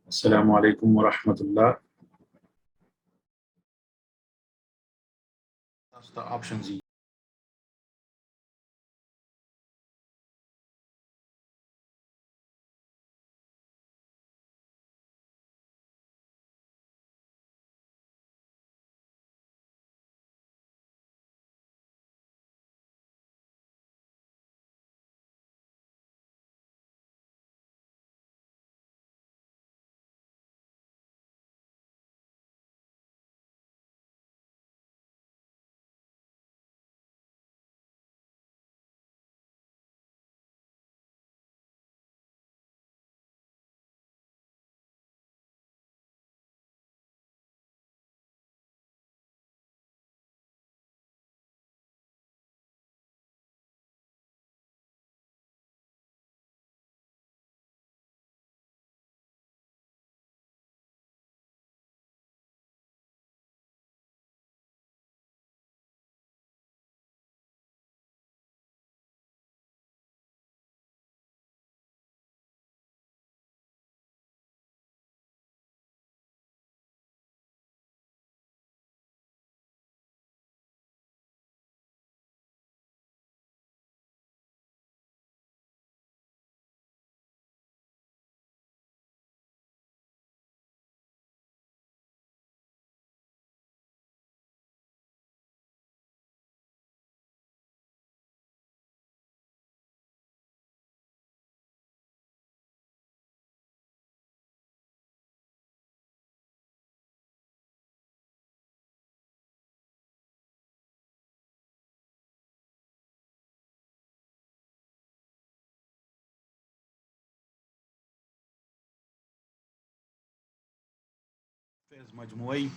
अस्सलामु अलैकुम वरहमतुल्लाह। That's the options. मजमुई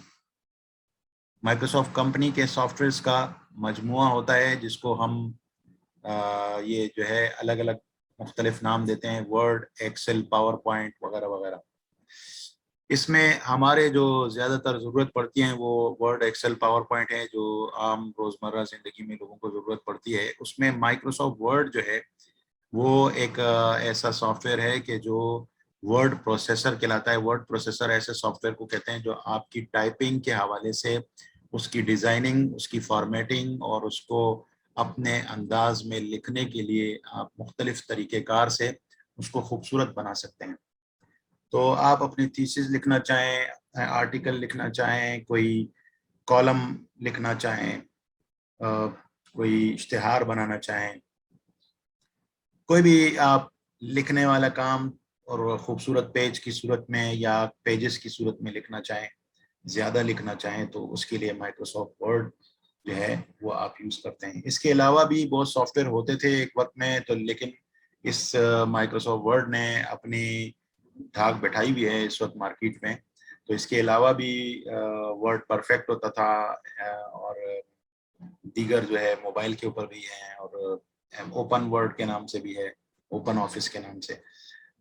माइक्रोसॉफ्ट कंपनी के सॉफ्टवेयर्स का मजमुआ होता है, जिसको हम ये जो है अलग अलग मुख्तलिफ नाम देते हैं, वर्ड, एक्सेल, पावर पॉइंट वगैरह वगैरह। इसमें हमारे जो ज़्यादातर ज़रूरत पड़ती है वो वर्ड, एक्सेल, पावर पॉइंट है, जो आम रोज़मर्रा ज़िंदगी में लोगों को ज़रूरत पड़ती है। उसमें माइक्रोसॉफ्ट वर्ड जो है वो एक ऐसा सॉफ्टवेयर है कि जो वर्ड प्रोसेसर कहलाता है। वर्ड प्रोसेसर ऐसे सॉफ्टवेयर को कहते हैं जो आपकी टाइपिंग के हवाले से उसकी डिज़ाइनिंग, उसकी फॉर्मेटिंग और उसको अपने अंदाज में लिखने के लिए आप मुख्तलिफ तरीक़ेकार से उसको खूबसूरत बना सकते हैं। तो आप अपनी थीसिस लिखना चाहें, आर्टिकल लिखना चाहें, कोई कॉलम लिखना चाहें, कोई इश्तिहार बनाना चाहें, कोई भी आप लिखने वाला काम और खूबसूरत पेज की सूरत में या पेजेस की सूरत में लिखना चाहें, ज़्यादा लिखना चाहें, तो उसके लिए माइक्रोसॉफ्ट वर्ड जो है वो आप यूज़ करते हैं। इसके अलावा भी बहुत सॉफ्टवेयर होते थे एक वक्त में, तो लेकिन इस माइक्रोसॉफ्ट वर्ड ने अपनी धाक बैठाई हुई है इस वक्त मार्केट में। तो इसके अलावा भी वर्ड परफेक्ट होता था, और दीगर जो है मोबाइल के ऊपर भी हैं, और ओपन वर्ड के नाम से भी है, ओपन ऑफिस के नाम से।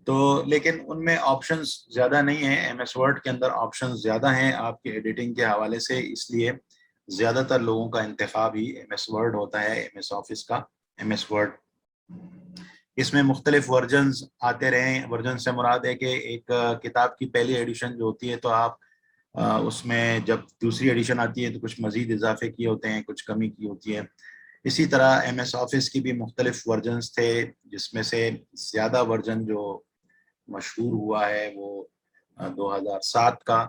तो लेकिन उनमें ऑप्शंस ज़्यादा नहीं है। एम एस वर्ड के अंदर ऑप्शंस ज़्यादा हैं आपके एडिटिंग के हवाले से, इसलिए ज़्यादातर लोगों का इंतखाब ही एम एस वर्ड होता है, एम एस ऑफिस का, एम एस वर्ड। इसमें मुख्तलिफ वर्जन्स आते रहे। वर्जन से मुराद है कि एक किताब की पहली एडिशन जो होती है, तो आप उसमें जब दूसरी एडिशन आती है तो कुछ मज़ीद इजाफे किए होते हैं, कुछ कमी की होती है। इसी तरह एम एस ऑफिस की भी मुख्तलिफ वर्जन्स थे, जिसमें से ज़्यादा वर्जन जो मशहूर हुआ है वो 2007 का,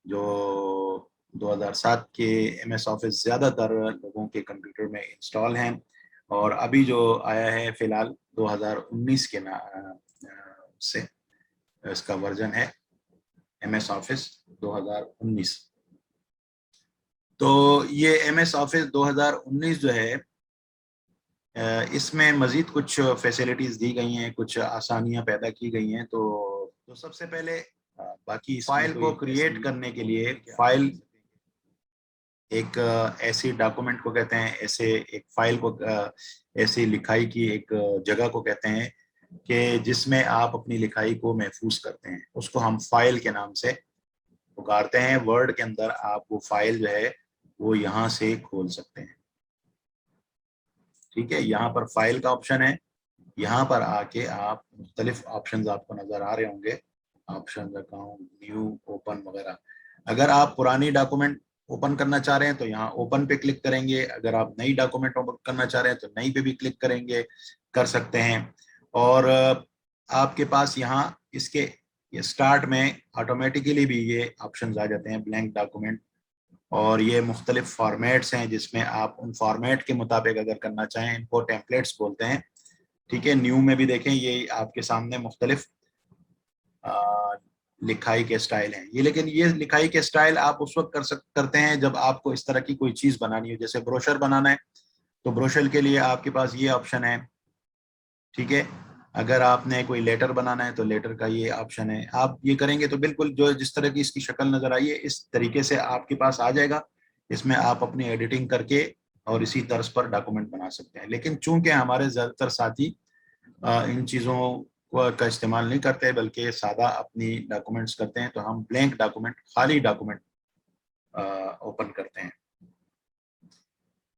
जो 2007 के एम एस ऑफिस ज़्यादातर लोगों के कंप्यूटर में इंस्टॉल हैं। और अभी जो आया है फ़िलहाल 2019 के से इसका वर्जन है एम एस ऑफिस 2019। तो ये एम एस ऑफिस 2019 जो है, इसमें मज़ीद कुछ फैसिलिटीज़ दी गई हैं, कुछ आसानियां पैदा की गई हैं। तो सबसे पहले बाकी फाइल को क्रिएट करने के लिए, फाइल एक ऐसी डॉक्यूमेंट को कहते हैं, ऐसे एक फाइल को, ऐसी लिखाई की एक जगह को कहते हैं कि जिसमें आप अपनी लिखाई को महफूज करते हैं, उसको हम फाइल के नाम से पुकारते हैं। वर्ड के अंदर आप वो फाइल जो है वो यहाँ से खोल सकते हैं। ठीक है, यहाँ पर फाइल का ऑप्शन है, यहाँ पर आके आप मुख्तलिफ ऑप्शंस आपको नजर आ रहे होंगे। ऑप्शन अकाउंट, न्यू, ओपन वगैरह। अगर आप पुरानी डॉक्यूमेंट ओपन करना चाह रहे हैं तो यहाँ ओपन पे क्लिक करेंगे, अगर आप नई डॉक्यूमेंट ओपन करना चाह रहे हैं तो नई पे भी क्लिक करेंगे, कर सकते हैं। और आपके पास यहाँ इसके ये स्टार्ट में ऑटोमेटिकली भी ये ऑप्शन आ जाते हैं, ब्लैंक डॉक्यूमेंट, और ये मुख्तलिफ फॉर्मेट्स हैं जिसमें आप उन फॉर्मेट के मुताबिक अगर करना चाहें, इनको टेम्पलेट्स बोलते हैं। ठीक है, न्यू में भी देखें ये आपके सामने मुख्तलिफ लिखाई के स्टाइल हैं ये, लेकिन ये लिखाई के स्टाइल आप उस वक्त करते हैं जब आपको इस तरह की कोई चीज बनानी हो, जैसे ब्रोशर बनाना है तो ब्रोशर के लिए आपके पास ये ऑप्शन है। ठीक है, अगर आपने कोई लेटर बनाना है तो लेटर का ये ऑप्शन है। आप ये करेंगे तो बिल्कुल जो जिस तरह की इसकी शक्ल नजर आई है इस तरीके से आपके पास आ जाएगा। इसमें आप अपनी एडिटिंग करके और इसी तर्ज पर डॉक्यूमेंट बना सकते हैं। लेकिन चूंकि हमारे ज्यादातर साथी इन चीज़ों का इस्तेमाल नहीं करते बल्कि सादा अपनी डॉक्यूमेंट्स करते हैं, तो हम ब्लैंक डॉक्यूमेंट, खाली डॉक्यूमेंट ओपन करते हैं।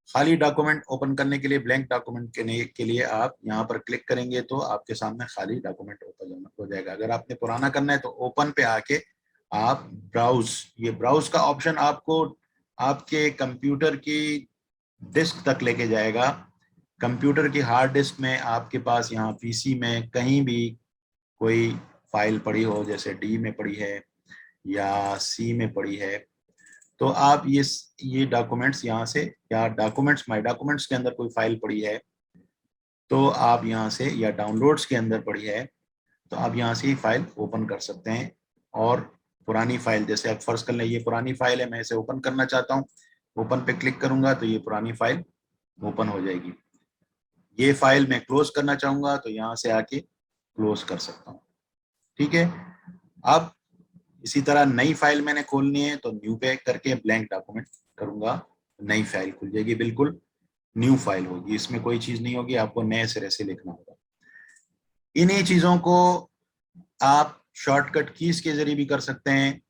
खाली डॉक्यूमेंट ओपन करने के लिए, ब्लैंक डॉक्यूमेंट के लिए आप यहाँ पर क्लिक करेंगे तो आपके सामने खाली डॉक्यूमेंट ओपन हो जाएगा। अगर आपने पुराना करना है तो ओपन पे आके आप ब्राउज, ये ब्राउज का ऑप्शन आपको आपके कंप्यूटर की डिस्क तक लेके जाएगा। कंप्यूटर की हार्ड डिस्क में आपके पास यहाँ पीसी में कहीं भी कोई फाइल पड़ी हो, जैसे डी में पड़ी है या सी में पड़ी है, तो आप ये डॉक्यूमेंट्स यहाँ से, या डॉक्यूमेंट्स माय डॉक्यूमेंट्स के अंदर कोई फाइल पड़ी है तो आप यहाँ से, या डाउनलोड्स के अंदर पड़ी है तो आप यहाँ से ही फाइल ओपन कर सकते हैं। और पुरानी फाइल, जैसे आप फर्ज कर लें ये पुरानी फाइल है, मैं इसे ओपन करना चाहता हूँ, ओपन पे क्लिक करूंगा तो ये पुरानी फाइल ओपन हो जाएगी। ये फाइल मैं क्लोज करना चाहूंगा तो यहाँ से आके क्लोज कर सकता हूँ। ठीक है, अब इसी तरह नई फाइल मैंने खोलनी है तो न्यू पे करके ब्लैंक डॉक्यूमेंट करूंगा, नई फाइल खुल जाएगी, बिल्कुल न्यू फाइल होगी, इसमें कोई चीज नहीं होगी, आपको नए सिरे से लिखना होगा। इन्हीं चीजों को आप शॉर्टकट कीज के जरिए भी कर सकते हैं।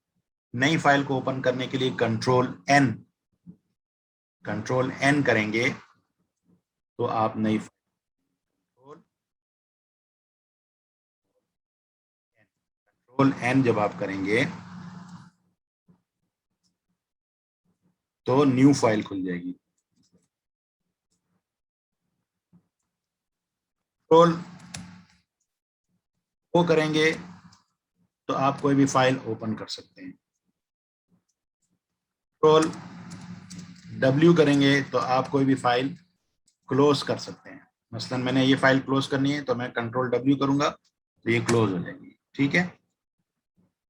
नई फाइल को ओपन करने के लिए कंट्रोल एन करेंगे तो आप नई कंट्रोल एन जब आप करेंगे तो न्यू फाइल खुल जाएगी। कंट्रोल वो करेंगे तो आप कोई भी फाइल ओपन कर सकते हैं। कंट्रोल डब्ल्यू करेंगे तो आप कोई भी फाइल क्लोज कर सकते हैं। मसलन मैंने ये फाइल क्लोज करनी है तो मैं कंट्रोल डब्ल्यू करूंगा तो ये क्लोज हो जाएगी। ठीक है,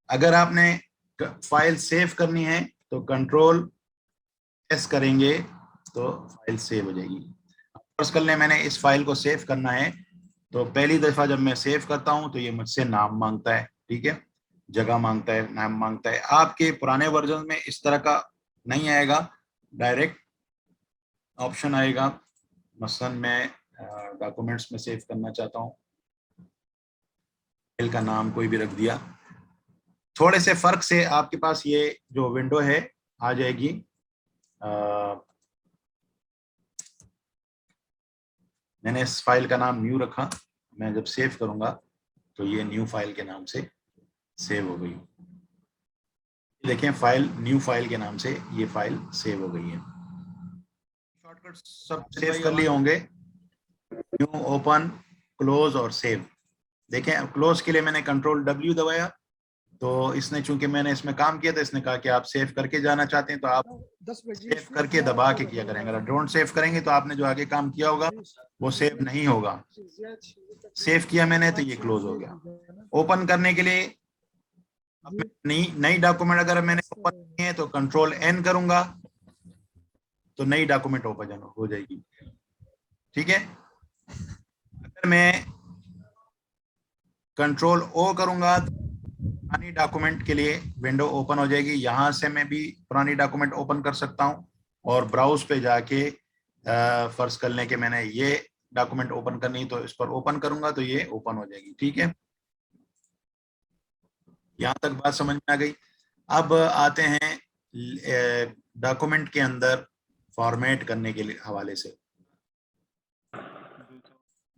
अगर आपने फाइल सेव करनी है तो कंट्रोल एस करेंगे तो फाइल सेव हो जाएगी। फर्ज कर लें मैंने इस फाइल को सेव करना है तो पहली दफा जब मैं सेव करता हूं तो ये मुझसे नाम मांगता है। ठीक है, जगह मांगता है, नाम मांगता है। आपके पुराने वर्जन में इस तरह का नहीं आएगा, डायरेक्ट ऑप्शन आएगा। मसलन मैं डॉक्यूमेंट्स में सेव करना चाहता हूँ, फाइल का नाम कोई भी रख दिया, थोड़े से फर्क से आपके पास ये जो विंडो है आ जाएगी। मैंने इस फाइल का नाम न्यू रखा, मैं जब सेव करूंगा तो ये न्यू फाइल के नाम से सेव हो गई। देखें फाइल न्यू फाइल के नाम से ये फाइल सेव हो गई है। शॉर्टकट सब सेव कर लिए होंगे, न्यू, ओपन, क्लोज और सेव। देखें क्लोज के लिए मैंने कंट्रोल डब्ल्यू दबाया तो इसने, चूंकि मैंने इसमें काम किया था, इसने कहा कि आप सेव करके जाना चाहते हैं तो आप सेव करके दबा के किया करेंगे। अगर डोंट सेव करेंगे तो आपने जो आगे काम किया होगा वो सेव नहीं होगा। सेव किया मैंने तो ये क्लोज हो गया। ओपन करने के लिए नई डॉक्यूमेंट अगर मैंने ओपन करनी है तो कंट्रोल एन करूंगा तो नई डॉक्यूमेंट ओपन हो जाएगी। ठीक है, अगर मैं कंट्रोल ओ करूंगा तो पुरानी डॉक्यूमेंट के लिए विंडो ओपन हो जाएगी। यहां से मैं भी पुरानी डॉक्यूमेंट ओपन कर सकता हूं और ब्राउज पे जाके फर्ज कर लें कि मैंने ये डॉक्यूमेंट ओपन करनी तो इस पर ओपन करूंगा तो ये ओपन हो जाएगी। ठीक है, यहां तक बात समझ में आ गई। अब आते हैं डॉक्यूमेंट के अंदर फॉर्मेट करने के हवाले से,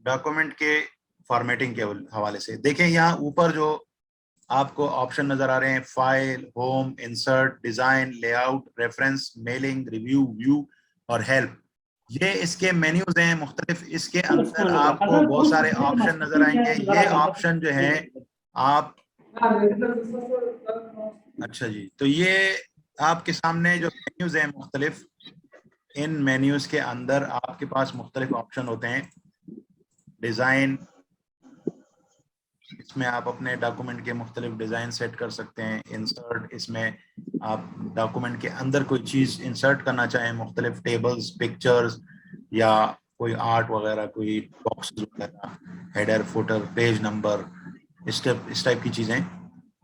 डॉक्यूमेंट के फॉर्मेटिंग के हवाले से। देखें यहाँ ऊपर जो आपको ऑप्शन नजर आ रहे हैं, file, home, insert, design, layout, reference, mailing, review, view और हेल्प। ये इसके मेन्यूज हैं मुख्तलिफ। इसके अंदर आपको बहुत सारे ऑप्शन नजर आएंगे। ये ऑप्शन जो है आप, अच्छा जी, तो ये आपके सामने जो मेन्यूज हैं मुख्तलिफ, इन मेन्यूज के अंदर आपके पास मुख्तलिफ ऑप्शन होते हैं। डिजाइन, इसमें आप अपने डॉक्यूमेंट के मुख्तलिफ डिज़ाइन सेट कर सकते हैं। इंसर्ट, इसमें आप डॉक्यूमेंट के अंदर कोई चीज़ इंसर्ट करना चाहें, मुख्तलिफ टेबल्स, पिक्चर्स या कोई आर्ट वगैरह, कोई बॉक्सेस वगैरह, हेडर, फुटर, पेज नंबर, इस टाइप की चीज़ें,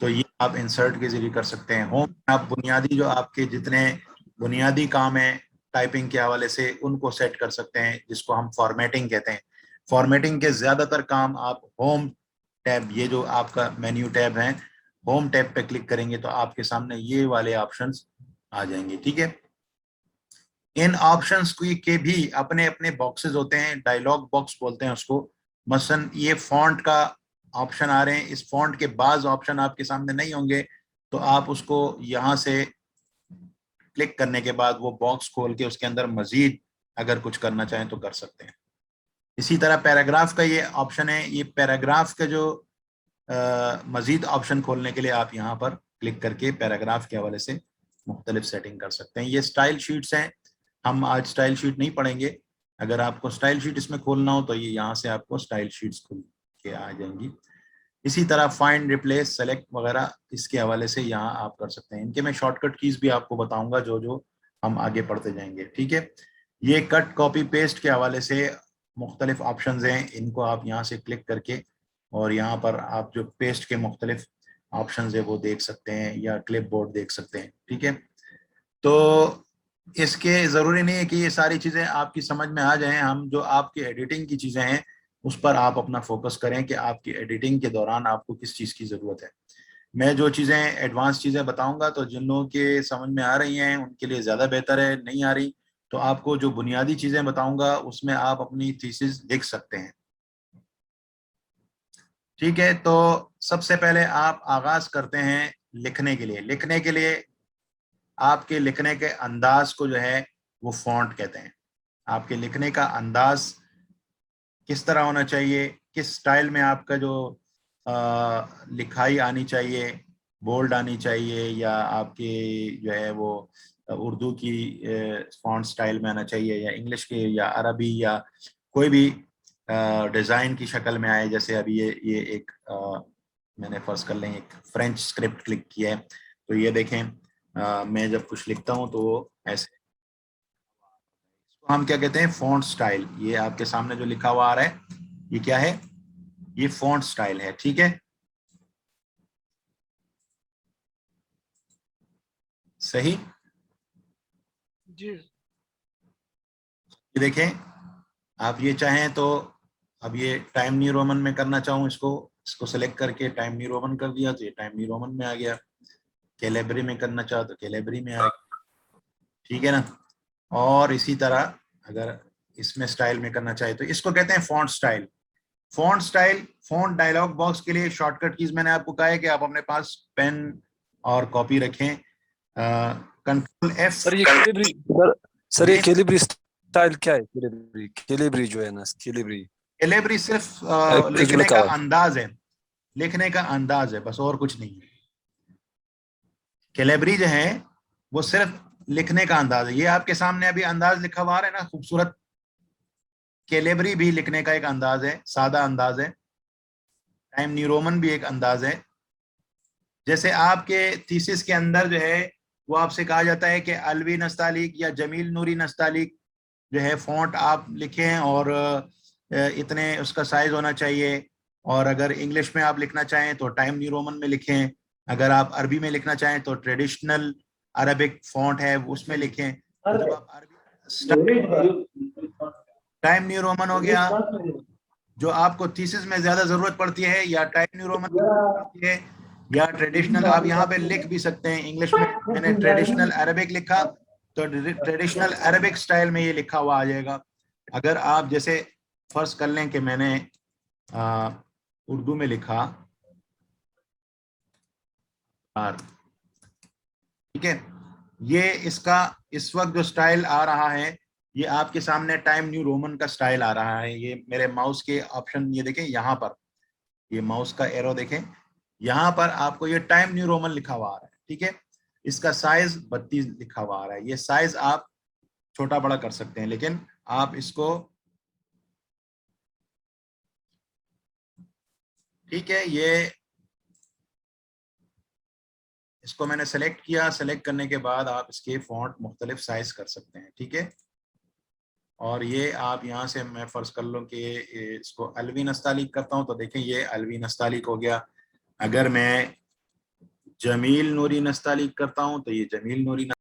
तो ये आप इंसर्ट के ज़रिए कर सकते हैं। होम, आप बुनियादी जो आपके जितने बुनियादी काम हैं टाइपिंग के हवाले से, उनको सेट कर सकते हैं, जिसको हम फॉर्मेटिंग कहते हैं। फॉर्मेटिंग के ज़्यादातर काम आप होम टैब, ये जो आपका मेन्यू टैब है, होम टैब पे क्लिक करेंगे तो आपके सामने ये वाले ऑप्शंस आ जाएंगे। ठीक है, इन ऑप्शंस के भी अपने अपने बॉक्सेस होते हैं, डायलॉग बॉक्स बोलते हैं उसको। मसलन ये फॉन्ट का ऑप्शन आ रहे हैं, इस फॉन्ट के बाज़ ऑप्शन आपके सामने नहीं होंगे, तो आप उसको यहाँ से क्लिक करने के बाद वो बॉक्स खोल के उसके अंदर मजीद अगर कुछ करना चाहें तो कर सकते हैं। इसी तरह पैराग्राफ का ये ऑप्शन है। ये पैराग्राफ का जो मजीद ऑप्शन खोलने के लिए आप यहाँ पर क्लिक करके पैराग्राफ के हवाले से मुख्तलिफ सेटिंग कर सकते हैं। ये स्टाइल शीट्स हैं, हम आज स्टाइल शीट नहीं पढ़ेंगे। अगर आपको स्टाइल शीट इसमें खोलना हो तो ये यहाँ से आपको स्टाइल शीट्स खुल के आ जाएंगी। इसी तरह फाइंड, रिप्लेस, सेलेक्ट वगैरह इसके हवाले से यहाँ आप कर सकते हैं। इनके मैं शॉर्टकट कीज भी आपको बताऊंगा जो जो हम आगे पढ़ते जाएंगे। ठीक है, ये कट, कॉपी, पेस्ट के हवाले से मुख्तलिफ ऑप्शंस हैं, इनको आप यहाँ से क्लिक करके और यहाँ पर आप जो पेस्ट के मुख्तलिफ ऑप्शंस है वो देख सकते हैं, या क्लिप बोर्ड देख सकते हैं। ठीक है, तो इसके ज़रूरी नहीं है कि ये सारी चीज़ें आपकी समझ में आ जाएं। हम जो आपकी एडिटिंग की चीज़ें हैं उस पर आप अपना फोकस करें कि आपकी एडिटिंग के दौरान आपको किस चीज़ की ज़रूरत है। मैं जो चीज़ें एडवांस चीज़ें बताऊंगा तो जिन लोगों के समझ में आ रही हैं उनके लिए ज़्यादा बेहतर है, नहीं आ रही तो आपको जो बुनियादी चीज़ें बताऊंगा उसमें आप अपनी थीसिस लिख सकते हैं। ठीक है, तो सबसे पहले आप आगाज करते हैं लिखने के लिए। लिखने के लिए आपके लिखने के अंदाज को जो है वो फॉन्ट कहते हैं। आपके लिखने का अंदाज किस तरह होना चाहिए, किस स्टाइल में आपका जो लिखाई आनी चाहिए, बोल्ड आनी चाहिए, या आपकी जो है वो उर्दू की फॉन्ट स्टाइल में आना चाहिए, या इंग्लिश के, या अरबी, या कोई भी डिज़ाइन की शक्ल में आए। जैसे अभी ये एक मैंने फर्ज कर लें एक फ्रेंच स्क्रिप्ट क्लिक किया है, तो ये देखें मैं जब कुछ लिखता हूँ तो वो ऐसे, इसको हम क्या कहते हैं, फॉन्ट स्टाइल। ये आपके सामने जो लिखा हुआ आ रहा है ये क्या है, ये फॉन्ट स्टाइल है। ठीक है, सही जी। ये देखें, आप ये चाहें तो अब ये टाइम न्यू रोमन में करना चाहूँ, इसको सेलेक्ट करके टाइम न्यू रोमन कर दिया तो ये टाइम न्यू रोमन में आ गया। कैलेबरी में करना चाहो तो कैलेबरी में आ गया। ठीक है ना, और इसी तरह अगर इसमें स्टाइल में करना चाहे तो इसको कहते हैं font style. Font style, font dialog box के लिए शॉर्टकट कीज मैंने आपको कहा है कि आप अपने पास पेन और कॉपी रखें। Control F. सर ये कैलिब्री, सर ये जी, कैलिब्री स्टाइल क्या है? कैलिब्री, कैलिब्री जो है ना, कैलिब्री कैलेबरी सिर्फ एक जो लिखने लिखा का हुआ है। अंदाज है, लिखने का अंदाज है बस, और कुछ नहीं है। कैलेबरी जो है वो सिर्फ लिखने का अंदाज है। ये आपके सामने अभी अंदाज लिखा हुआ है ना, खूबसूरत। कैलेबरी भी लिखने का एक अंदाज है, सादा अंदाज है। टाइम न्यू रोमन भी एक अंदाज है। जैसे आपके थीसिस के अंदर जो है वो आपसे कहा जाता है कि अलवी नस्तालिक या जमील नूरी नस्तालिक जो है फॉन्ट आप लिखें, और इतने उसका साइज होना चाहिए। और अगर इंग्लिश में आप लिखना चाहें तो टाइम न्यू रोमन में लिखें। अगर आप अरबी में लिखना चाहें तो ट्रेडिशनल अरबिक फॉन्ट है उसमें लिखें। तो जब आप अरबी, टाइम न्यू रोमन हो गया जो आपको थीसिस में ज्यादा जरूरत पड़ती है, या टाइम न्यू रोमन पड़ती है, या ट्रेडिशनल। आप यहाँ पे लिख भी सकते हैं इंग्लिश में, मैंने ट्रेडिशनल अरबिक लिखा तो ट्रेडिशनल अरबिक स्टाइल में ये लिखा हुआ आ जाएगा। अगर आप जैसे फर्ज कर लें कि मैंने उर्दू में लिखा आर, ठीक है। ये इसका इस वक्त जो स्टाइल आ रहा है, ये आपके सामने टाइम न्यू रोमन का स्टाइल आ रहा है। ये मेरे माउस के ऑप्शन ये देखें, यहाँ पर ये माउस का एरो देखें, यहाँ पर आपको ये टाइम न्यू रोमन लिखा हुआ आ रहा है, ठीक है। इसका साइज 32 लिखा हुआ आ रहा है। ये साइज आप छोटा बड़ा कर सकते हैं, लेकिन आप इसको, ठीक है, ये इसको मैंने सेलेक्ट किया। सेलेक्ट करने के बाद आप इसके फॉन्ट मुख्तलिफ साइज कर सकते हैं, ठीक है। और ये आप यहाँ से, मैं फर्ज कर लूँ कि इसको अलवी नस्तालिक करता हूँ, तो देखें ये अलवी नस्तालिक हो गया। अगर मैं जमील नूरी नस्तालिक करता हूँ तो ये जमील नूरी